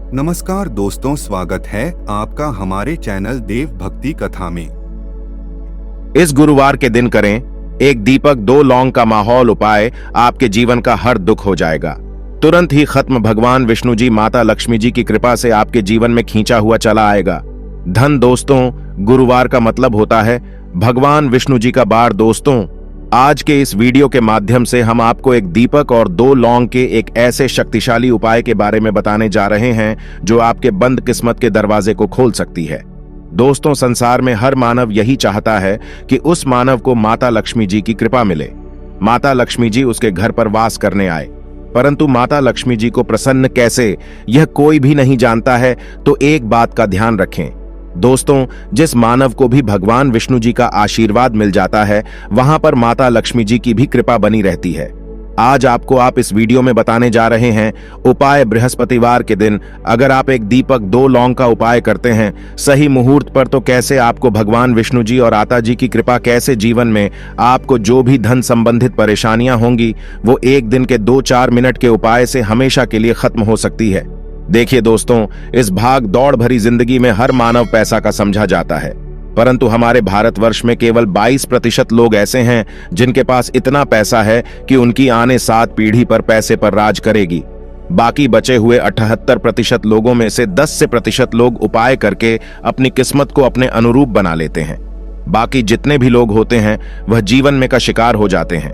नमस्कार दोस्तों, स्वागत है आपका हमारे चैनल देव भक्ति कथा में। इस गुरुवार के दिन करें एक दीपक 2 लौंग का माहौल उपाय। आपके जीवन का हर दुख हो जाएगा, तुरंत ही खत्म। भगवान विष्णु जी, माता लक्ष्मी जी की कृपा से आपके जीवन में खींचा हुआ चला आएगा धन। दोस्तों, गुरुवार का मतलब होता है भगवान विष्णु जी का बार। दोस्तों, आज के इस वीडियो के माध्यम से हम आपको एक दीपक और 2 लौंग के एक ऐसे शक्तिशाली उपाय के बारे में बताने जा रहे हैं जो आपके बंद किस्मत के दरवाजे को खोल सकती है। दोस्तों, संसार में हर मानव यही चाहता है कि उस मानव को माता लक्ष्मी जी की कृपा मिले, माता लक्ष्मी जी उसके घर पर वास करने आए। परंतु माता लक्ष्मी जी को प्रसन्न कैसे, यह कोई भी नहीं जानता है। तो एक बात का ध्यान रखें दोस्तों, जिस मानव को भी भगवान विष्णु जी का आशीर्वाद मिल जाता है, वहां पर माता लक्ष्मी जी की भी कृपा बनी रहती है। आज आपको इस वीडियो में बताने जा रहे हैं उपाय। बृहस्पतिवार के दिन अगर आप एक दीपक 2 लौंग का उपाय करते हैं सही मुहूर्त पर, तो कैसे आपको भगवान विष्णु जी और आता जी की कृपा, कैसे जीवन में आपको जो भी धन संबंधित परेशानियां होंगी वो एक दिन के 2-4 मिनट के उपाय से हमेशा के लिए खत्म हो सकती है। देखिए दोस्तों, इस भाग दौड़ भरी जिंदगी में हर मानव पैसा का समझा जाता है, परंतु हमारे भारतवर्ष में केवल 22% लोग ऐसे हैं जिनके पास इतना पैसा है कि उनकी आने 7 पीढ़ी पर पैसे पर राज करेगी। बाकी बचे हुए 78% लोगों में से 10% लोग उपाय करके अपनी किस्मत को अपने अनुरूप बना लेते हैं। बाकी जितने भी लोग होते हैं वह जीवन में का शिकार हो जाते हैं।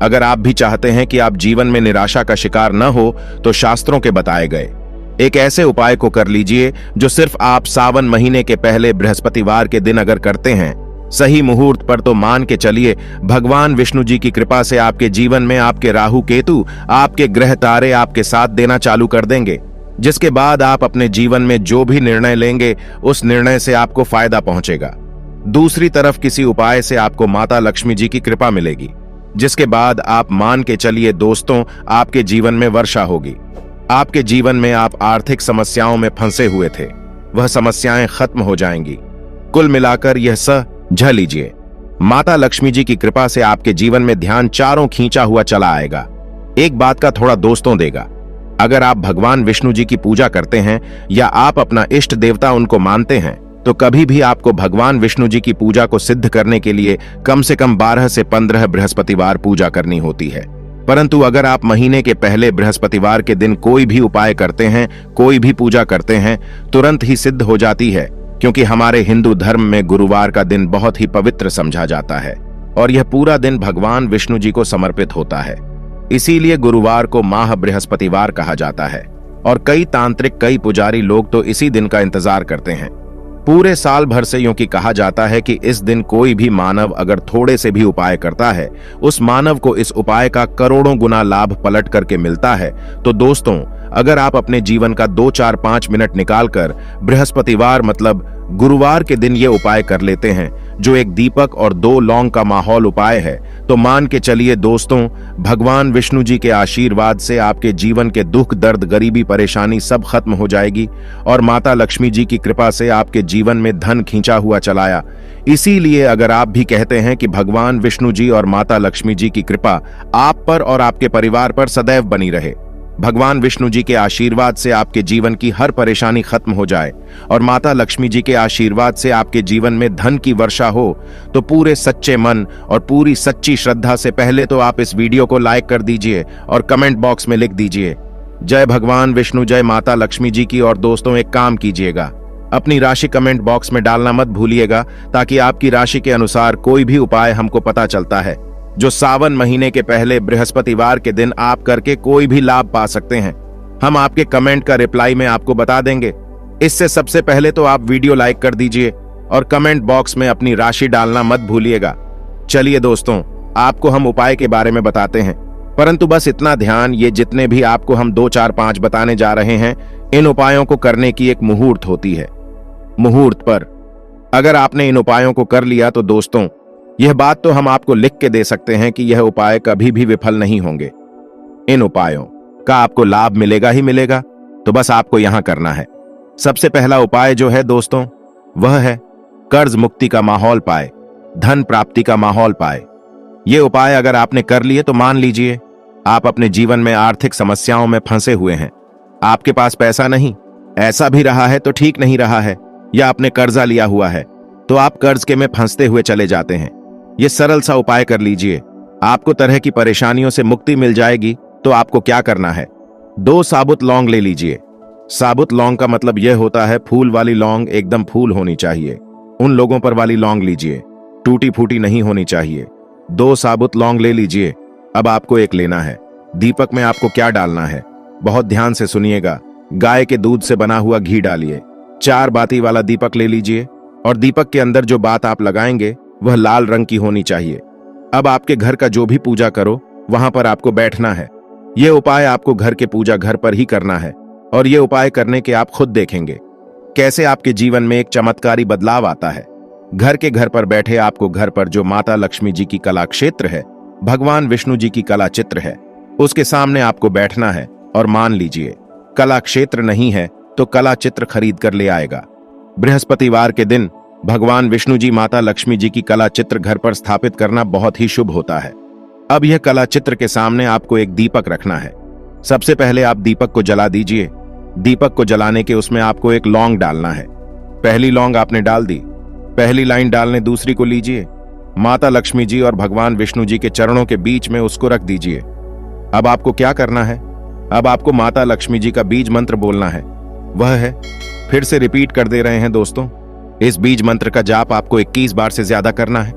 अगर आप भी चाहते हैं कि आप जीवन में निराशा का शिकार न हो, तो शास्त्रों के बताए गए एक ऐसे उपाय को कर लीजिए जो सिर्फ आप सावन महीने के पहले बृहस्पतिवार के दिन अगर करते हैं सही मुहूर्त पर, तो मान के चलिए भगवान विष्णु जी की कृपा से आपके जीवन में आपके राहु केतु, आपके ग्रह तारे आपके साथ देना चालू कर देंगे, जिसके बाद आप अपने जीवन में जो भी निर्णय लेंगे उस निर्णय से आपको फायदा पहुंचेगा। दूसरी तरफ किसी उपाय से आपको माता लक्ष्मी जी की कृपा मिलेगी, जिसके बाद आप मान के चलिए दोस्तों, आपके जीवन में वर्षा होगी। आपके जीवन में आप आर्थिक समस्याओं में फंसे हुए थे, वह समस्याएं खत्म हो जाएंगी। कुल मिलाकर यह समझ लीजिए, माता लक्ष्मी जी की कृपा से आपके जीवन में ध्यान चारों खींचा हुआ चला आएगा। एक बात का थोड़ा दोस्तों देगा, अगर आप भगवान विष्णु जी की पूजा करते हैं या आप अपना इष्ट देवता उनको मानते हैं, तो कभी भी आपको भगवान विष्णु जी की पूजा को सिद्ध करने के लिए कम से कम 12 से 15 बृहस्पतिवार पूजा करनी होती है। परंतु अगर आप महीने के पहले बृहस्पतिवार के दिन कोई भी उपाय करते हैं, कोई भी पूजा करते हैं, तुरंत ही सिद्ध हो जाती है, क्योंकि हमारे हिंदू धर्म में गुरुवार का दिन बहुत ही पवित्र समझा जाता है और यह पूरा दिन भगवान विष्णु जी को समर्पित होता है। इसीलिए गुरुवार को माह बृहस्पतिवार कहा जाता है और कई तांत्रिक, कई पुजारी लोग तो इसी दिन का इंतजार करते हैं पूरे साल भर से। यूं कि कहा जाता है कि इस दिन कोई भी मानव अगर थोड़े से भी उपाय करता है, उस मानव को इस उपाय का करोड़ों गुना लाभ पलट करके मिलता है। तो दोस्तों, अगर आप अपने जीवन का 2-4-5 मिनट निकालकर बृहस्पतिवार मतलब गुरुवार के दिन ये उपाय कर लेते हैं, जो एक दीपक और 2 लौंग का माहौल उपाय है, तो मान के चलिए दोस्तों, भगवान विष्णु जी के आशीर्वाद से आपके जीवन के दुख, दर्द, गरीबी, परेशानी सब खत्म हो जाएगी और माता लक्ष्मी जी की कृपा से आपके जीवन में धन खींचा हुआ चलाया। इसीलिए अगर आप भी कहते हैं कि भगवान विष्णु जी और माता लक्ष्मी जी की कृपा आप पर और आपके परिवार पर सदैव बनी रहे, भगवान विष्णु जी के आशीर्वाद से आपके जीवन की हर परेशानी खत्म हो जाए और माता लक्ष्मी जी के आशीर्वाद से आपके जीवन में धन की वर्षा हो, तो पूरे सच्चे मन और पूरी सच्ची श्रद्धा से पहले तो आप इस वीडियो को लाइक कर दीजिए और कमेंट बॉक्स में लिख दीजिए जय भगवान विष्णु, जय माता लक्ष्मी जी की। और दोस्तों, एक काम कीजिएगा, अपनी राशि कमेंट बॉक्स में डालना मत भूलिएगा, ताकि आपकी राशि के अनुसार कोई भी उपाय हमको पता चलता है जो सावन महीने के पहले बृहस्पतिवार के दिन आप करके कोई भी लाभ पा सकते हैं। हम आपके कमेंट का रिप्लाई में आपको बता देंगे। इससे सबसे पहले तो आप वीडियो लाइक कर दीजिए और कमेंट बॉक्स में अपनी राशि डालना मत भूलिएगा। चलिए दोस्तों, आपको हम उपाय के बारे में बताते हैं, परंतु बस इतना ध्यान, ये जितने भी आपको हम 2-4-5 बताने जा रहे हैं, इन उपायों को करने की एक मुहूर्त होती है। मुहूर्त पर अगर आपने इन उपायों को कर लिया तो दोस्तों, यह बात तो हम आपको लिख के दे सकते हैं कि यह उपाय कभी भी विफल नहीं होंगे। इन उपायों का आपको लाभ मिलेगा ही मिलेगा। तो बस आपको यहां करना है, सबसे पहला उपाय जो है दोस्तों, वह है कर्ज मुक्ति का माहौल पाए, धन प्राप्ति का माहौल पाए। यह उपाय अगर आपने कर लिए तो मान लीजिए आप अपने जीवन में आर्थिक समस्याओं में फंसे हुए हैं, आपके पास पैसा नहीं, ऐसा भी रहा है तो ठीक नहीं रहा है, या आपने कर्जा लिया हुआ है तो आप कर्ज के में फंसते हुए चले जाते हैं। ये सरल सा उपाय कर लीजिए, आपको तरह की परेशानियों से मुक्ति मिल जाएगी। तो आपको क्या करना है, 2 साबुत लौंग ले लीजिए। साबुत लौंग का मतलब यह होता है फूल वाली लौंग एकदम फूल होनी चाहिए। उन लोगों पर वाली लौंग लीजिए, टूटी फूटी नहीं होनी चाहिए। 2 साबुत लौंग ले लीजिए। अब आपको एक लेना है। दीपक में आपको क्या डालना है, बहुत ध्यान से सुनिएगा। गाय के दूध से बना हुआ घी डालिए। 4 बाती वाला दीपक ले लीजिए और दीपक के अंदर जो बात आप लगाएंगे वह लाल रंग की होनी चाहिए। अब आपके घर का जो भी पूजा करो वहां पर आपको बैठना है। यह उपाय आपको घर के पूजा घर पर ही करना है और यह उपाय करने के आप खुद देखेंगे कैसे आपके जीवन में एक चमत्कारी बदलाव आता है। घर पर बैठे आपको घर पर जो माता लक्ष्मी जी की कला क्षेत्र है, भगवान विष्णु जी की कला चित्र है, उसके सामने आपको बैठना है और मान लीजिए कला क्षेत्र नहीं है तो कला चित्र खरीद कर ले आएगा। बृहस्पतिवार के दिन भगवान विष्णु जी माता लक्ष्मी जी की कला चित्र घर पर स्थापित करना बहुत ही शुभ होता है। अब यह कला चित्र के सामने आपको एक दीपक रखना है। सबसे पहले आप दीपक को जला दीजिए। दीपक को जलाने के उसमें आपको एक लौंग डालना है। पहली लौंग आपने डाल दी, पहली लाइन डालने दूसरी को लीजिए। माता लक्ष्मी जी और भगवान विष्णु जी के चरणों के बीच में उसको रख दीजिए। अब आपको क्या करना है, अब आपको माता लक्ष्मी जी का बीज मंत्र बोलना है। वह है, फिर से रिपीट कर दे रहे हैं दोस्तों, इस बीज मंत्र का जाप आपको 21 बार से ज्यादा करना है।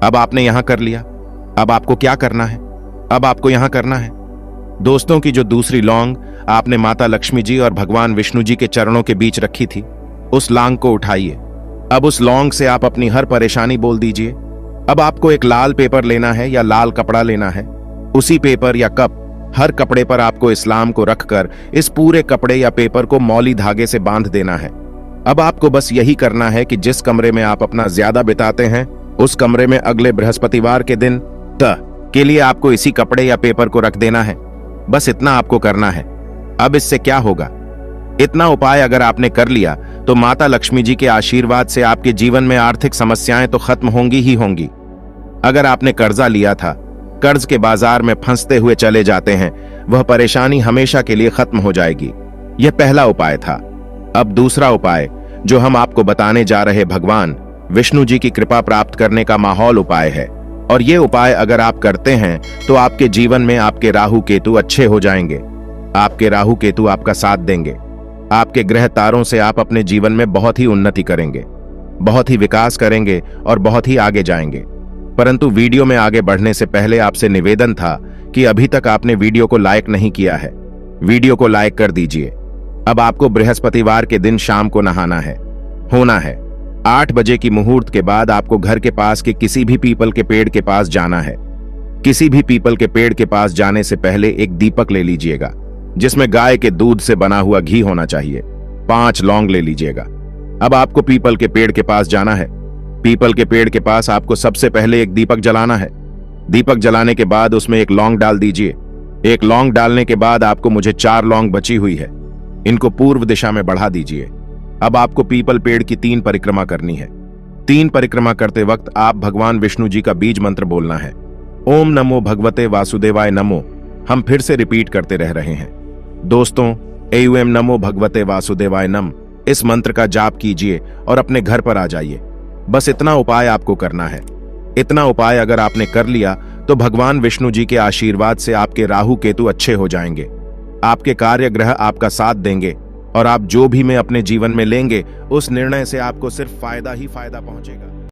अब आपने यहां कर लिया, अब आपको क्या करना है, अब आपको यहां करना है दोस्तों की जो दूसरी लौंग आपने माता लक्ष्मी जी और भगवान विष्णु जी के चरणों के बीच रखी थी, उस लौंग को उठाइए। अब उस लौंग से आप अपनी हर परेशानी बोल दीजिए। अब आपको एक लाल पेपर लेना है या लाल कपड़ा लेना है। उसी पेपर या कप, हर कपड़े पर आपको इस्लाम को रखकर इस पूरे कपड़े या पेपर को मौली धागे से बांध देना है। अब आपको बस यही करना है कि जिस कमरे में आप अपना ज्यादा बिताते हैं उस कमरे में अगले बृहस्पतिवार के दिन के लिए आपको इसी कपड़े या पेपर को रख देना है। बस इतना आपको करना है। अब इससे क्या होगा, इतना उपाय अगर आपने कर लिया तो माता लक्ष्मी जी के आशीर्वाद से आपके जीवन में आर्थिक समस्याएं तो खत्म होंगी ही होंगी। अगर आपने कर्जा लिया था, कर्ज के बाजार में फंसते हुए चले जाते हैं, वह परेशानी हमेशा के लिए खत्म हो जाएगी। यह पहला उपाय था। अब दूसरा उपाय जो हम आपको बताने जा रहे भगवान विष्णु जी की कृपा प्राप्त करने का माहौल उपाय है। और ये उपाय अगर आप करते हैं तो आपके जीवन में आपके राहु केतु अच्छे हो जाएंगे। आपके राहु केतु आपका साथ देंगे। आपके ग्रह तारों से आप अपने जीवन में बहुत ही उन्नति करेंगे, बहुत ही विकास करेंगे और बहुत ही आगे जाएंगे। परंतु वीडियो में आगे बढ़ने से पहले आपसे निवेदन था कि अभी तक आपने वीडियो को लाइक नहीं किया है, वीडियो को लाइक कर दीजिए। अब आपको बृहस्पतिवार के दिन शाम को नहाना है, होना है 8 बजे की मुहूर्त के बाद आपको घर के पास के किसी भी पीपल के पेड़ के पास जाना है। किसी भी पीपल के पेड़ के पास जाने से पहले एक दीपक ले लीजिएगा जिसमें गाय के दूध से बना हुआ घी होना चाहिए। 5 लौंग ले लीजिएगा। अब आपको पीपल के पेड़ के पास जाना है। पीपल के पेड़ के पास आपको सबसे पहले एक दीपक जलाना है। दीपक जलाने के बाद उसमें एक लौंग डाल दीजिए। एक लौंग डालने के बाद आपको मुझे 4 लौंग बची हुई है, इनको पूर्व दिशा में बढ़ा दीजिए। अब आपको पीपल पेड़ की 3 परिक्रमा करनी है। 3 परिक्रमा करते वक्त आप भगवान विष्णु जी का बीज मंत्र बोलना है। ओम नमो भगवते वासुदेवाय नमो। हम फिर से रिपीट करते रह रहे हैं दोस्तों, एम नमो भगवते वासुदेवाय नम। इस मंत्र का जाप कीजिए और अपने घर पर आ जाइए। बस इतना उपाय आपको करना है। इतना उपाय अगर आपने कर लिया तो भगवान विष्णु जी के आशीर्वाद से आपके राहु केतु अच्छे हो जाएंगे। आपके कार्य ग्रह आपका साथ देंगे और आप जो भी में अपने जीवन में लेंगे उस निर्णय से आपको सिर्फ फायदा ही फायदा पहुंचेगा।